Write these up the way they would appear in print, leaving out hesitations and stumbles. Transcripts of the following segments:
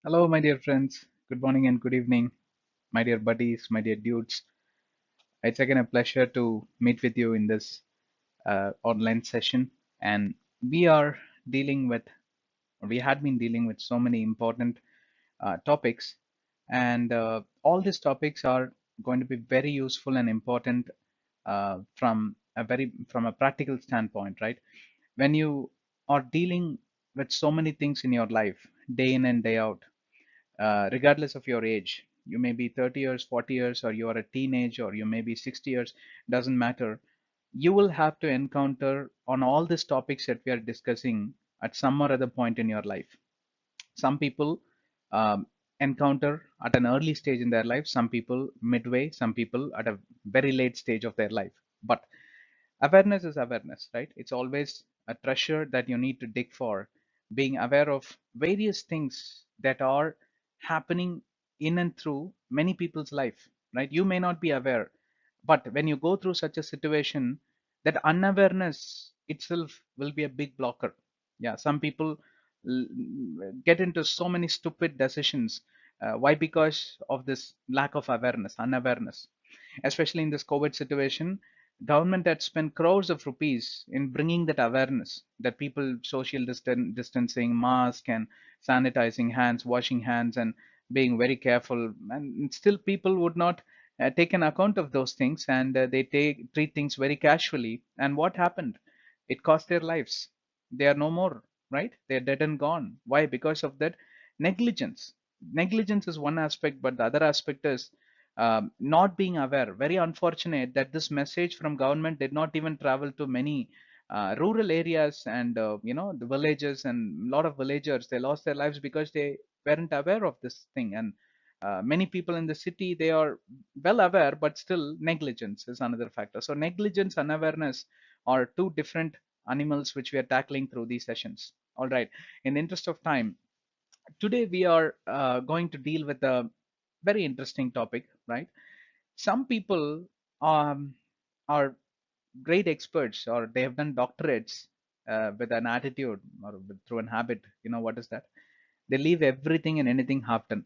Hello, my dear friends. Good morning and good evening, my dear buddies, my dear dudes. It's again a pleasure to meet with you in this online session. And we are dealing with, or we had been dealing with so many important topics. And all these topics are going to be very useful and important from a practical standpoint, right? When you are dealing with so many things in your life, day in and day out, regardless of your age. You may be 30 years, 40 years, or you are a teenage, or you may be 60 years, doesn't matter. You will have to encounter on all these topics that we are discussing at some or other point in your life. Some people encounter at an early stage in their life, some people midway, some people at a very late stage of their life. But awareness is awareness, right? It's always a treasure that you need to dig for, being aware of various things that are happening in and through many people's life, right? You may not be aware, but when you go through such a situation, that unawareness itself will be a big blocker. Yeah, some people l- get into so many stupid decisions. Why? Because of this lack of awareness, unawareness. Especially in this COVID situation, government had spent crores of rupees in bringing that awareness that people social distancing, mask and sanitizing hands, washing hands, and being very careful. And still, people would not take an account of those things, and they treat things very casually. And what happened? It cost their lives. They are no more, right? They're dead and gone. Why? Because of that negligence. Negligence is one aspect, but the other aspect is not being aware. Very unfortunate that this message from government did not even travel to many rural areas and the villages, and a lot of villagers, they lost their lives because they weren't aware of this thing. And many people in the city, they are well aware, but still negligence is another factor. So negligence and awareness are two different animals which we are tackling through these sessions. All right, in the interest of time, today we are going to deal with a very interesting topic, right? Some people are great experts, or they have done doctorates with an attitude or through an habit. You know what is that? They leave everything and anything half done.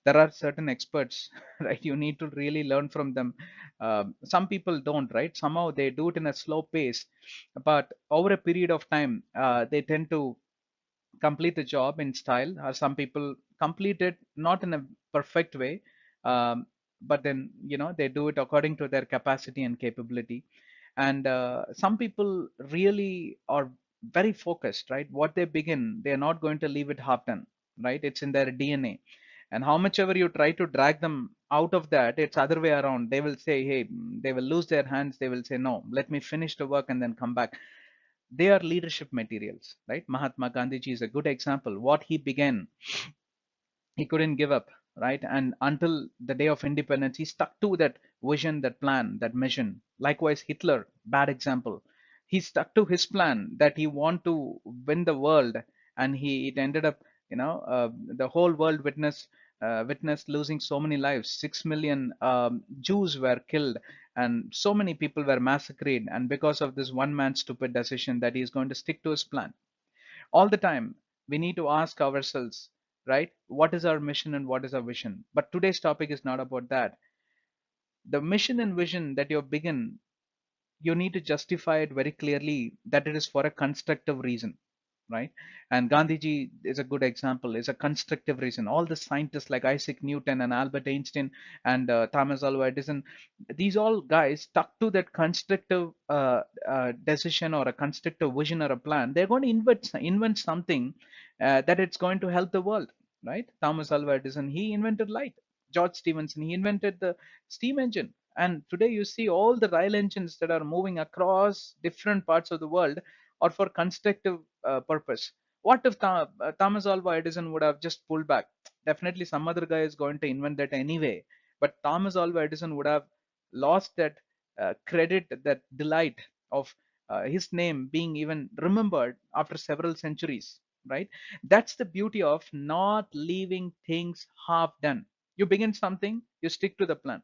There are certain experts, right? You need to really learn from them. Some people don't, right? Somehow they do it in a slow pace, but over a period of time, they tend to complete the job in style. Some people complete it not in a perfect way, but then they do it according to their capacity and capability. And some people really are very focused, right? What they begin, they are not going to leave it half done, right? It's in their DNA. And how much ever you try to drag them out of that, it's other way around. They will say, hey, they will lose their hands. They will say, no, let me finish the work and then come back. They are leadership materials, right? Mahatma Gandhi ji is a good example. What he began, he couldn't give up, right? And until the day of independence, he stuck to that vision, that plan, that mission. Likewise, Hitler, bad example. He stuck to his plan that he want to win the world, and it ended up, the whole world witnessed losing so many lives. 6 million Jews were killed, and so many people were massacred. And because of this one man's stupid decision that he is going to stick to his plan, all the time we need to ask ourselves, right, what is our mission and what is our vision? But today's topic is not about that. The mission and vision that you begin, you need to justify it very clearly that it is for a constructive reason, right? And Gandhiji is a good example, is a constructive reason. All the scientists like Isaac Newton and Albert Einstein and Thomas Alva Edison, these all guys stuck to that constructive decision or a constructive vision or a plan. They're going to invent something that it's going to help the world, right? Thomas Alva Edison, he invented light. George Stephenson, he invented the steam engine. And today you see all the rail engines that are moving across different parts of the world are for constructive purpose. What if Thomas Alva Edison would have just pulled back? Definitely some other guy is going to invent that anyway. But Thomas Alva Edison would have lost that credit, that delight of his name being even remembered after several centuries, right? That's the beauty of not leaving things half done. You begin something, you stick to the plan,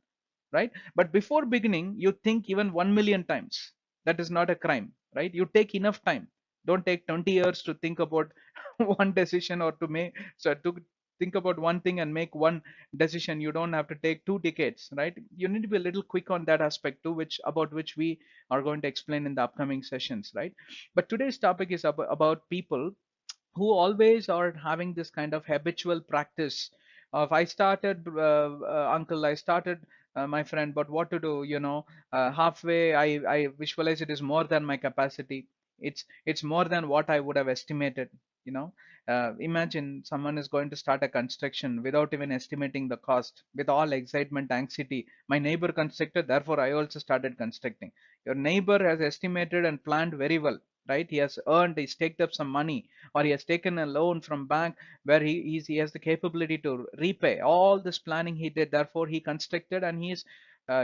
right? But before beginning, you think even 1 million times. That is not a crime, right? You take enough time. Don't take 20 years to think about one decision, or to make, so to think about one thing and make one decision. You don't have to take 2 decades, right? You need to be a little quick on that aspect too, which about which we are going to explain in the upcoming sessions, right? But today's topic is about people who always are having this kind of habitual practice of, I started, uncle, I started, my friend, but what to do, halfway I visualize it is more than my capacity. It's more than what I would have estimated, you know imagine someone is going to start a construction without even estimating the cost, with all excitement, anxiety. My neighbor constructed, therefore I also started constructing. Your neighbor has estimated and planned very well, right? He has earned, he's staked up some money, or he has taken a loan from bank where he has the capability to repay all this planning he did. Therefore he constructed, and he is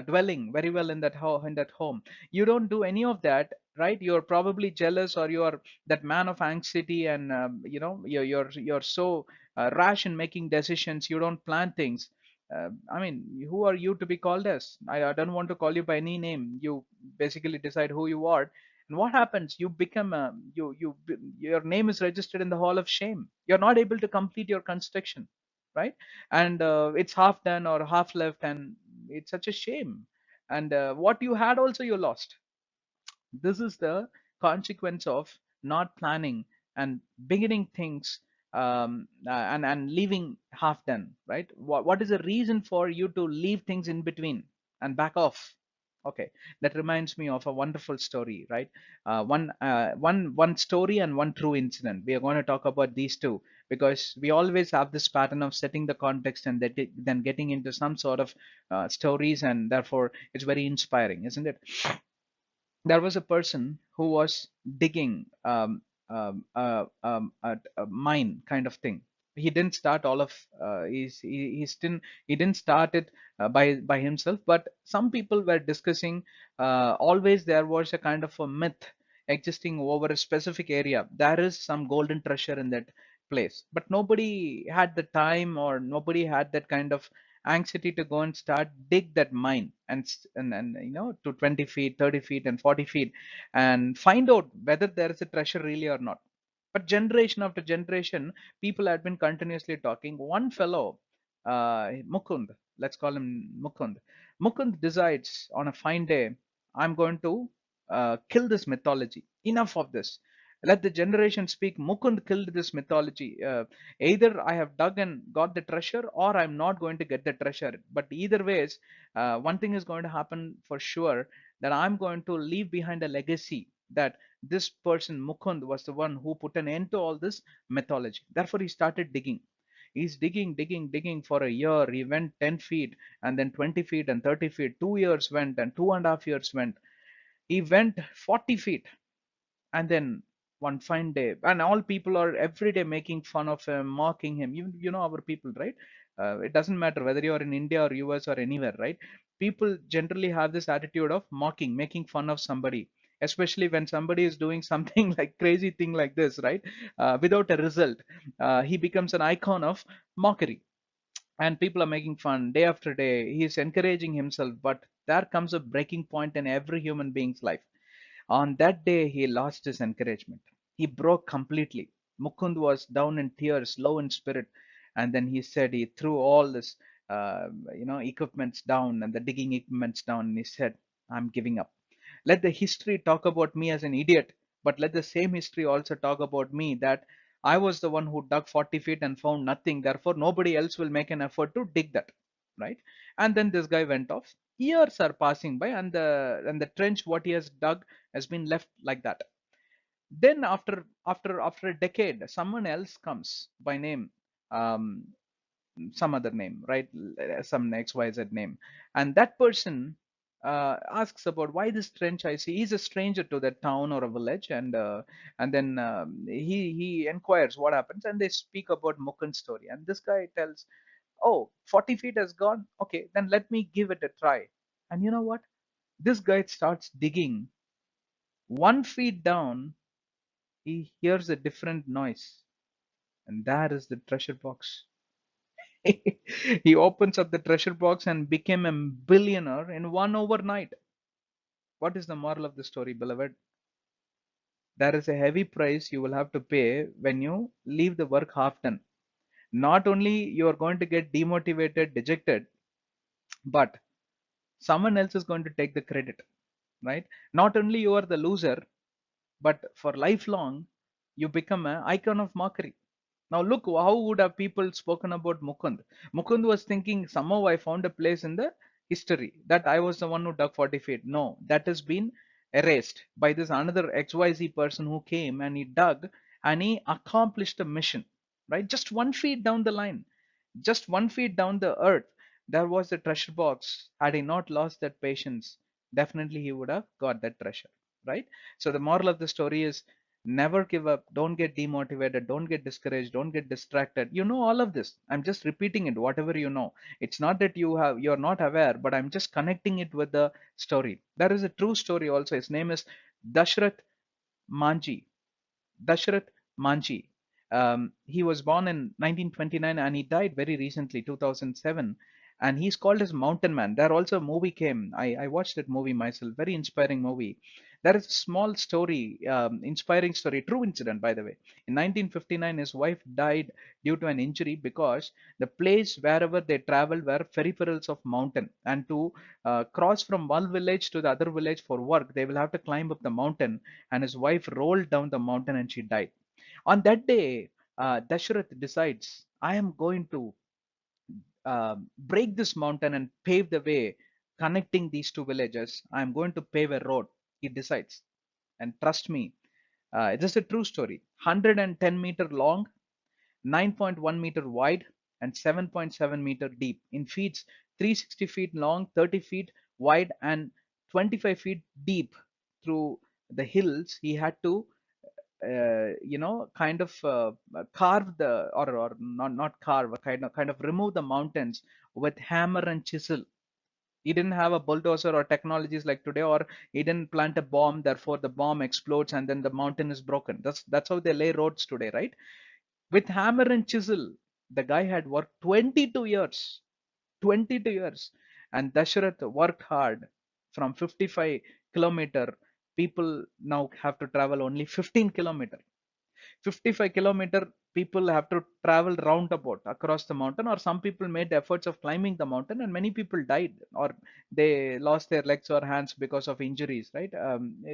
dwelling very well in that home. You don't do any of that, right? You're probably jealous, or you're that man of anxiety, and you're so rash in making decisions. You don't plan things. I mean, who are you to be called as? I don't want to call you by any name. You basically decide who you are. And what happens? You become a, your name is registered in the hall of shame. You're not able to complete your construction, right? And it's half done or half left, and it's such a shame. And what you had also, you lost. This is the consequence of not planning and beginning things, and leaving half done, right? What is the reason for you to leave things in between and back off? Okay, that reminds me of a wonderful story, right? One story and one true incident. We are going to talk about these two, because we always have this pattern of setting the context and then getting into some sort of stories, and therefore it's very inspiring, isn't it? There was a person who was digging a mine kind of thing. He didn't start all of he didn't start it by himself, but some people were discussing. Always there was a kind of a myth existing over a specific area. There is some golden treasure in that place, but nobody had the time, or nobody had that kind of anxiety to go and start dig that mine, and to 20 feet, 30 feet, and 40 feet, and find out whether there is a treasure really or not. But generation after generation, people had been continuously talking. One fellow, Mukund, let's call him Mukund decides on a fine day, I'm going to kill this mythology. Enough of this. Let the generation speak. Mukund killed this mythology. Either I have dug and got the treasure, or I'm not going to get the treasure. But either ways, one thing is going to happen for sure, that I'm going to leave behind a legacy, that this person Mukund was the one who put an end to all this mythology. Therefore, he started digging. He's digging, digging, digging for a year. He went 10 feet, and then 20 feet, and 30 feet. 2 years went, and 2.5 years went. He went 40 feet, and then one fine day, and all people are every day making fun of him, mocking him. You know our people, right? It doesn't matter whether you're in India or US or anywhere, right? People generally have this attitude of mocking, making fun of somebody, especially when somebody is doing something like crazy thing like this, right? Without a result, he becomes an icon of mockery, and people are making fun day after day. He is encouraging himself, but there comes a breaking point in every human being's life. On that day, he lost his encouragement. He broke completely. Mukund was down in tears, low in spirit, and then he said he threw all this, equipments down, and the digging equipments down, and he said, "I'm giving up. Let the history talk about me as an idiot, but let the same history also talk about me, that I was the one who dug 40 feet and found nothing. Therefore, nobody else will make an effort to dig that." Right? And then this guy went off. Years are passing by, and the trench what he has dug has been left like that. Then after a decade, someone else comes by name, um, some other name, right? Some XYZ name, and that person asks about why this trench I see. He's a stranger to that town or a village, and then he inquires what happens, and they speak about Mukund's story, and this guy tells, "Oh, 40 feet has gone. Okay, then let me give it a try." And you know what? This guy starts digging. 1 feet down, he hears a different noise, and that is the treasure box. He opens up the treasure box and became a billionaire in one overnight. What is the moral of the story, beloved? There is a heavy price you will have to pay when you leave the work half done. Not only you are going to get demotivated, dejected, but someone else is going to take the credit, right? Not only you are the loser, but for lifelong you become an icon of mockery. Now look, how would have people spoken about Mukund? Mukund was thinking, somehow I found a place in the history that I was the one who dug 40 feet. No, that has been erased by this another XYZ person who came and he dug and he accomplished the mission, right? Just 1 feet down the line, just 1 feet down the earth, there was the treasure box. Had he not lost that patience, definitely he would have got that treasure, right? So the moral of the story is, never give up, don't get demotivated, don't get discouraged, don't get distracted. You know all of this, I'm just repeating it, whatever you know. It's not that you're not aware, but I'm just connecting it with the story. There is a true story also. His name is Dashrath Manji. Dashrath Manji. He was born in 1929 and he died very recently, 2007. And he's called as Mountain Man. There also a movie came. I watched that movie myself. Very inspiring movie. There is a small story, inspiring story, true incident, by the way. In 1959, his wife died due to an injury because the place wherever they traveled were peripherals of mountain. And to cross from one village to the other village for work, they will have to climb up the mountain. And his wife rolled down the mountain and she died. On that day, Dashrath decides, I am going to break this mountain and pave the way connecting these two villages. I'm going to pave a road. He decides. And trust me, this is a true story. 110-meter long, 9.1 meter wide, and 7.7-meter deep. In feet, 360 feet long, 30 feet wide, and 25 feet deep through the hills. He had to kind of carve the, or not carve, kind of remove the mountains with hammer and chisel. He didn't have a bulldozer or technologies like today, or he didn't plant a bomb, therefore the bomb explodes and then the mountain is broken. That's how they lay roads today, right? With hammer and chisel, the guy had worked 22 years. 22 years. And Dashrath worked hard. From 55 kilometer, people now have to travel only 15 kilometer. 55-kilometer, people have to travel roundabout across the mountain, or some people made efforts of climbing the mountain and many people died, or they lost their legs or hands because of injuries, right?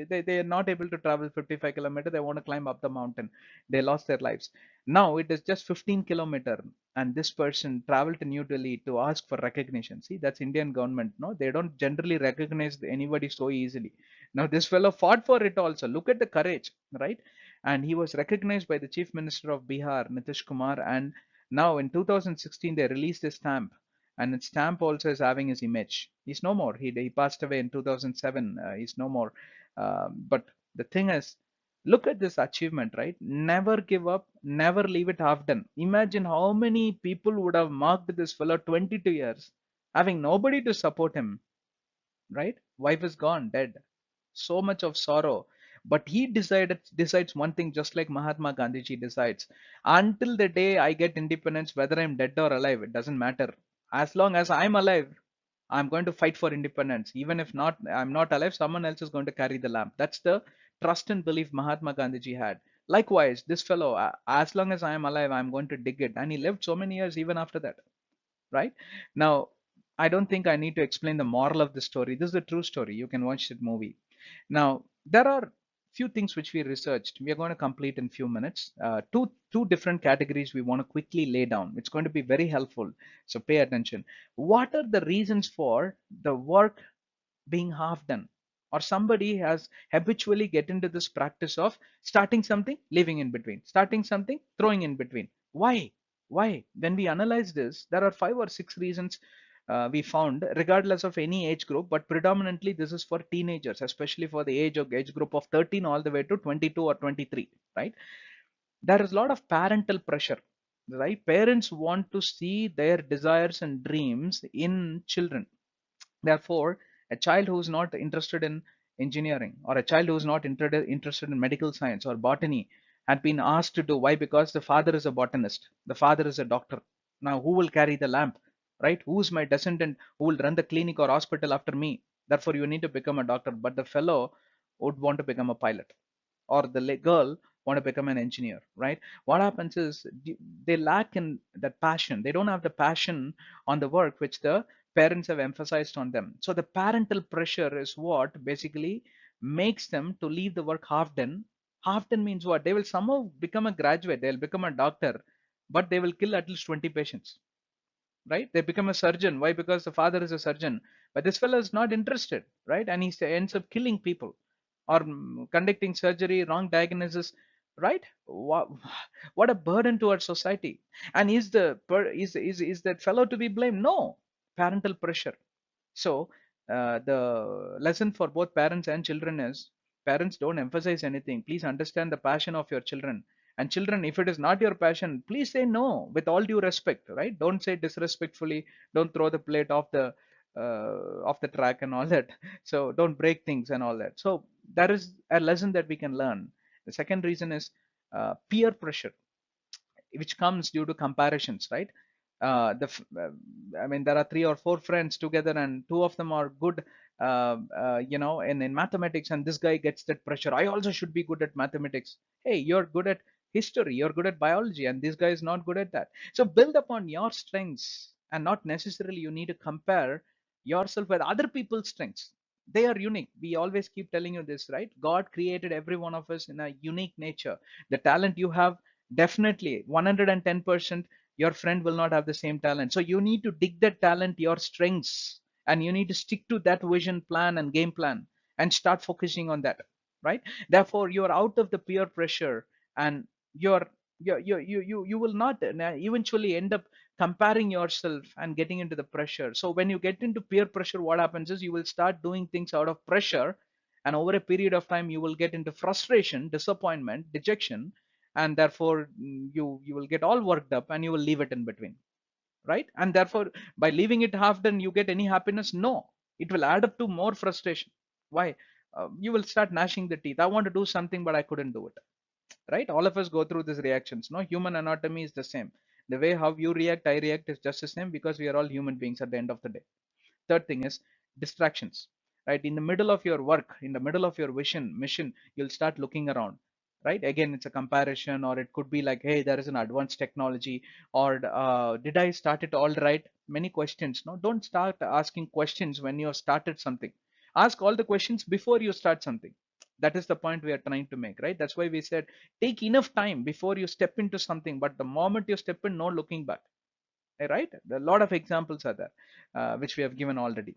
They are not able to travel 55 kilometer, they want to climb up the mountain, they lost their lives. Now it is just 15 kilometer, and this person traveled to New Delhi to ask for recognition. See, that's Indian government. No, they don't generally recognize anybody so easily. Now this fellow fought for it also. Look at the courage, right? And he was recognized by the chief minister of Bihar, Nitish Kumar. And now in 2016 they released a stamp, and its stamp also is having his image. He's no more. He passed away in 2007. He's no more. But the thing is, look at this achievement, right? Never give up, never leave it half done. Imagine how many people would have marked this fellow 22 years, having nobody to support him, right? Wife is gone, dead. So much of sorrow. But he decides one thing, just like Mahatma Gandhi ji decides. Until the day I get independence, whether I'm dead or alive, it doesn't matter. As long as I'm alive, I'm going to fight for independence. Even if not, I'm not alive, someone else is going to carry the lamp. That's the trust and belief Mahatma Gandhi ji had. Likewise, this fellow, as long as I am alive, I'm going to dig it. And he lived so many years even after that, right? Now, I don't think I need to explain the moral of the story. This is a true story. You can watch that movie. Now, there are few things which we researched. We are going to complete in few minutes. Two different categories we want to quickly lay down. It's going to be very helpful. So pay attention. What are the reasons for the work being half done? Or somebody has habitually get into this practice of starting something, leaving in between, starting something, throwing in between. Why? Why? When we analyze this, there are 5 or 6 reasons we found, regardless of any age group, but predominantly this is for teenagers, especially for the age group of 13 all the way to 22 or 23, right? There is a lot of parental pressure, right? Parents want to see their desires and dreams in children. Therefore, a child who is not interested in engineering, or a child who is not interested in medical science or botany, had been asked to do. Why? Because the father is a botanist, the father is a doctor. Now, who will carry the lamp, right? Who's my descendant who will run the clinic or hospital after me? Therefore, you need to become a doctor. But the fellow would want to become a pilot, or the girl want to become an engineer, right? What happens is they lack in that passion. They don't have the passion on the work which the parents have emphasized on them. So the parental pressure is what basically makes them to leave the work half done. Half done means what? They will somehow become a graduate, they'll become a doctor, but they will kill at least 20 patients, right? They become a surgeon. Why? Because the father is a surgeon, but this fellow is not interested, right? And he ends up killing people or conducting surgery, wrong diagnosis, right? What a burden to our society. And is that fellow to be blamed? No, parental pressure. So the lesson for both parents and children is, parents, don't emphasize anything. Please understand the passion of your children. And children, if it is not your passion, please say no with all due respect, right? Don't say disrespectfully. Don't throw the plate off the track and all that. So don't break things and all that. So that is a lesson that we can learn. The second reason is peer pressure, which comes due to comparisons, right? I mean, there are three or four friends together, and two of them are good, in mathematics, and this guy gets that pressure. I also should be good at mathematics. Hey, you're good at history, you're good at biology, and this guy is not good at that. So build upon your strengths, and not necessarily you need to compare yourself with other people's strengths. They are unique. We always keep telling you this, right? God created every one of us in a unique nature. The talent you have, definitely 110%, your friend will not have the same talent. So you need to dig that talent, your strengths, and you need to stick to that vision plan and game plan and start focusing on that, right? Therefore, you're out of the peer pressure, and you're you will not eventually end up comparing yourself and getting into the pressure. So when you get into peer pressure, what happens is you will start doing things out of pressure, and over a period of time you will get into frustration, disappointment, dejection, and therefore you will get all worked up and you will leave it in between, right? And therefore, by leaving it half done, you get any happiness? No, it will add up to more frustration. Why? You will start gnashing the teeth. I want to do something but I couldn't do it, right? All of us go through these reactions. No, human anatomy is the same. The way how you react, I react is just the same, because we are all human beings at the end of the day. Third thing is distractions, right? In the middle of your work, in the middle of your vision mission, you'll start looking around, right? Again, it's a comparison, or it could be like, hey, there is an advanced technology, or did I start it all right? Many questions. No, don't start asking questions when you have started something. Ask all the questions before you start something. That is the point we are trying to make, right? That's why we said take enough time before you step into something, but the moment you step in, no looking back, right? A lot of examples are there, which we have given already.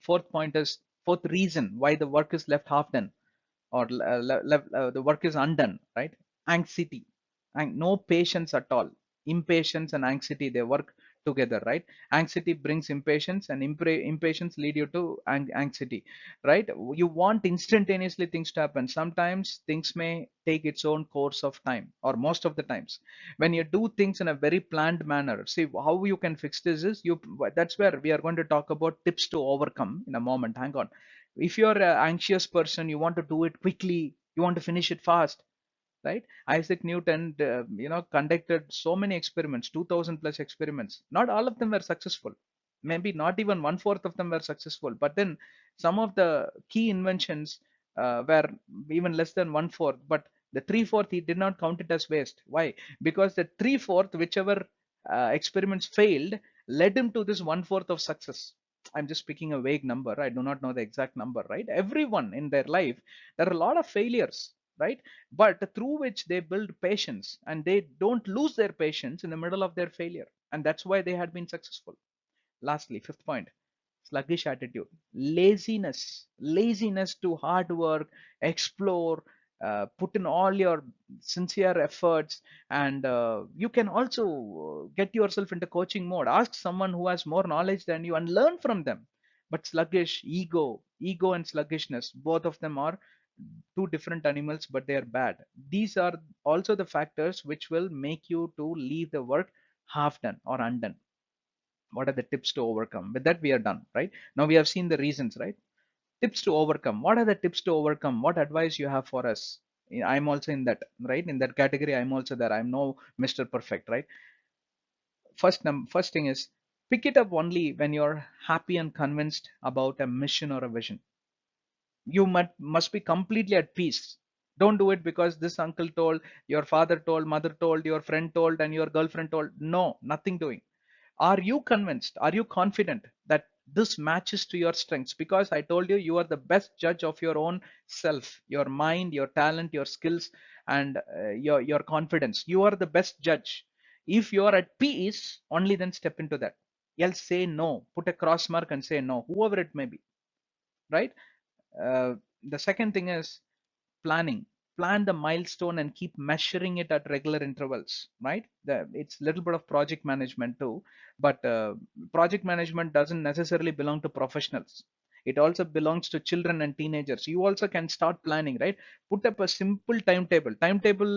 Fourth point is, fourth reason why the work is left half done, or the work is undone, right? Anxiety and no patience at all. Impatience and anxiety, they work together, right? Anxiety brings impatience, and impatience lead you to anxiety, right? You want instantaneously things to happen. Sometimes things may take its own course of time, or most of the times. When you do things in a very planned manner, see how you can fix this is you. That's where we are going to talk about tips to overcome in a moment. Hang on. If you're an anxious person, you want to do it quickly, you want to finish it fast, right? Isaac Newton conducted so many experiments, 2000 plus experiments. Not all of them were successful, maybe not even one fourth of them were successful, but then some of the key inventions were even less than one fourth. But the three-fourth, he did not count it as waste. Why? Because the three-fourth, whichever experiments failed, led him to this one fourth of success. I'm just picking a vague number, I do not know the exact number, right? Everyone in their life, there are a lot of failures, right? But through which they build patience, and they don't lose their patience in the middle of their failure, and that's why they had been successful. Lastly, fifth point, sluggish attitude, laziness to hard work, explore, put in all your sincere efforts. And you can also get yourself into coaching mode. Ask someone who has more knowledge than you and learn from them. But sluggish, ego and sluggishness, both of them are two different animals, but they are bad. These are also the factors which will make you to leave the work half done or undone. What are the tips to overcome? With that, we are done, right? Now we have seen the reasons, right? Tips to overcome. What are the tips to overcome? What advice you have for us? I'm also in that, right? In that category, I'm also there. I'm no Mr. Perfect, right? First thing is, pick it up only when you're happy and convinced about a mission or a vision. You must be completely at peace. Don't do it because this uncle told, your father told, mother told, your friend told, and your girlfriend told. No, nothing doing. Are you convinced? Are you confident that this matches to your strengths? Because I told you, you are the best judge of your own self, your mind, your talent, your skills, and your confidence. You are the best judge. If you are at peace, only then step into that. Else say no. Put a cross mark and say no, whoever it may be. Right? The second thing is planning. Plan the milestone and keep measuring it at regular intervals, right? It's a little bit of project management too, but project management doesn't necessarily belong to professionals. It also belongs to children and teenagers. You also can start planning, right? Put up a simple timetable.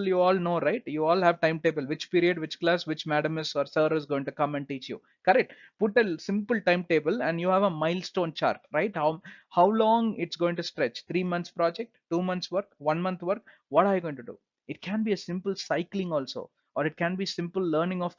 You all know, right? You all have timetable, which period, which class, which madam is or sir is going to come and teach you, correct? Put a simple timetable and you have a milestone chart, right? How long it's going to stretch. 3 months project, 2 months work, 1 month work. What are you going to do? It can be a simple cycling also, or it can be simple learning of,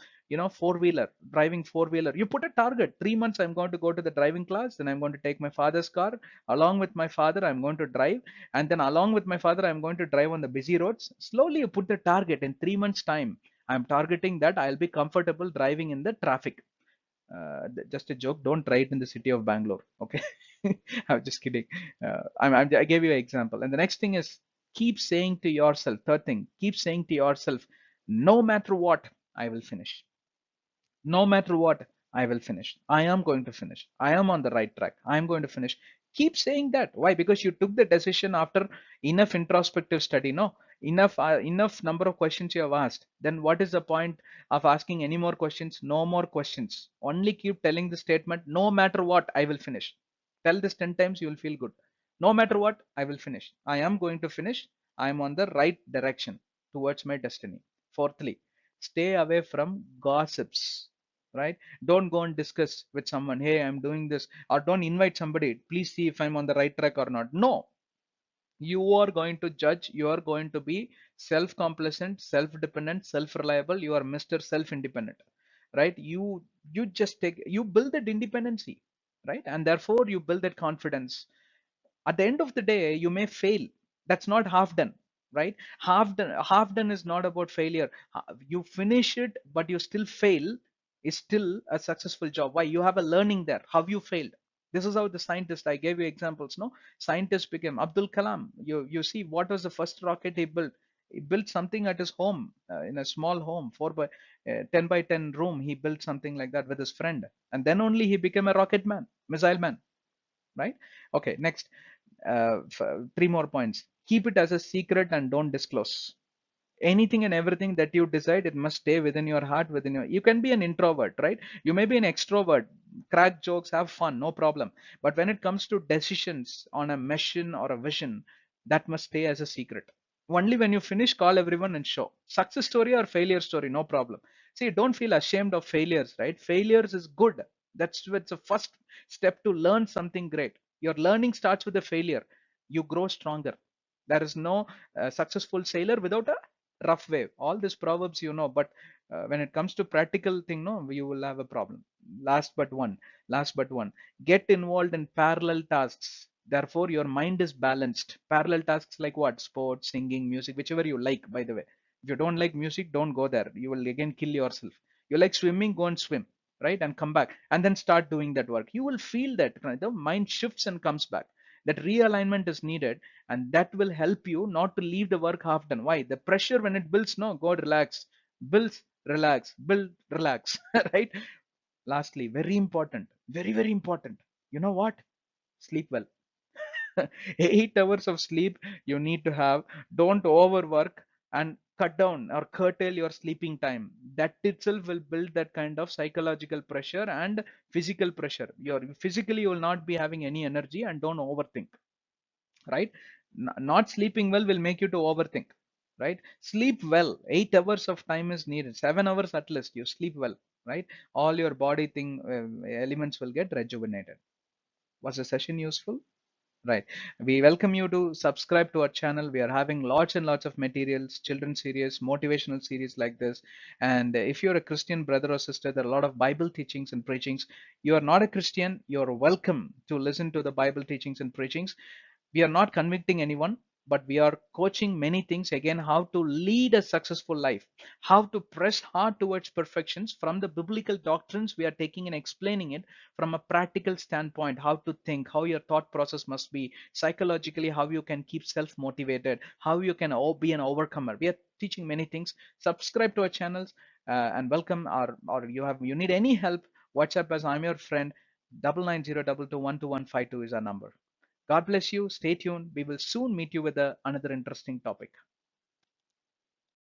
four-wheeler, driving four-wheeler. You put a target. 3 months I'm going to go to the driving class, then I'm going to take my father's car. Along with my father I'm going to drive, and then along with my father I'm going to drive on the busy roads. Slowly you put the target. In 3 months time, I'm targeting that I'll be comfortable driving in the traffic. Just a joke. Don't try it in the city of Bangalore. Okay. I'm just kidding. I gave you an example. And the next thing is, keep saying to yourself. Third thing, keep saying to yourself, no matter what, I will finish. No matter what, I will finish. I am going to finish. I am on the right track. I am going to finish. Keep saying that. Why? Because you took the decision after enough introspective study. No, enough number of questions you have asked. Then what is the point of asking any more questions? No more questions. Only keep telling the statement, no matter what, I will finish. Tell this 10 times, you will feel good. No matter what, I will finish. I am going to finish. I am on the right direction towards my destiny. Fourthly, stay away from gossips, right? Don't go and discuss with someone, hey, I'm doing this, or don't invite somebody, please see if I'm on the right track or not. No, you are going to judge. You are going to be self complacent, self dependent, self reliable. You are Mr. Self Independent, right? You just take, you build that independency, right? And therefore you build that confidence. At the end of the day, you may fail. That's not half done, right? Half done is not about failure. You finish it but you still fail is still a successful job. Why? You have a learning there, how you failed. This is how the scientist, I gave you examples, no? Scientist became Abdul Kalam. You see, what was the first rocket he built? He built something at his home, in a small home, 4 by 10 by 10 room. He built something like that with his friend, and then only he became a rocket man, missile man, right? Okay, next, three more points. Keep it as a secret and don't disclose. Anything and everything that you decide, it must stay within your heart, within your. You can be an introvert, right? You may be an extrovert, crack jokes, have fun, no problem. But when it comes to decisions on a mission or a vision, that must stay as a secret. Only when you finish, call everyone and show. Success story or failure story, no problem. See, don't feel ashamed of failures, right? Failures is good. That's the first step to learn something great. Your learning starts with a failure. You grow stronger. There is no successful sailor without a rough wave. All these proverbs, but when it comes to practical thing, no, you will have a problem. Last but one, get involved in parallel tasks. Therefore your mind is balanced. Parallel tasks like what? Sports, singing, music, whichever you like, by the way. If you don't like music, don't go there. You will again kill yourself. You like swimming, go and swim, right? And come back and then start doing that work. You will feel that, right? The mind shifts and comes back. That realignment is needed, and that will help you not to leave the work half done. Why? The pressure when it builds, no, God, relax. Builds, relax. Build, relax. Right? Lastly, very important, very, very important. You know what? Sleep well. 8 hours of sleep you need to have. Don't overwork and cut down or curtail your sleeping time. That itself will build that kind of psychological pressure and physical pressure. Your physically you will not be having any energy, and don't overthink, right? Not sleeping well will make you to overthink, right? Sleep well. 8 hours of time is needed. 7 hours at least you sleep well, right? All your body thing, elements will get rejuvenated. Was the session useful? Right. We welcome you to subscribe to our channel. We are having lots and lots of materials, children series, motivational series like this. And if you're a Christian brother or sister, there are a lot of Bible teachings and preachings. You are not a Christian, you're welcome to listen to the Bible teachings and preachings. We are not convicting anyone. but we are coaching many things again, how to lead a successful life, how to press hard towards perfections from the biblical doctrines. We are taking and explaining it from a practical standpoint, how to think, how your thought process must be psychologically, how you can keep self motivated, how you can be an overcomer. We are teaching many things. Subscribe to our channels, and welcome. Or you need any help, WhatsApp us. I'm your friend. 9902212152 is our number. God bless you. Stay tuned. We will soon meet you with another interesting topic.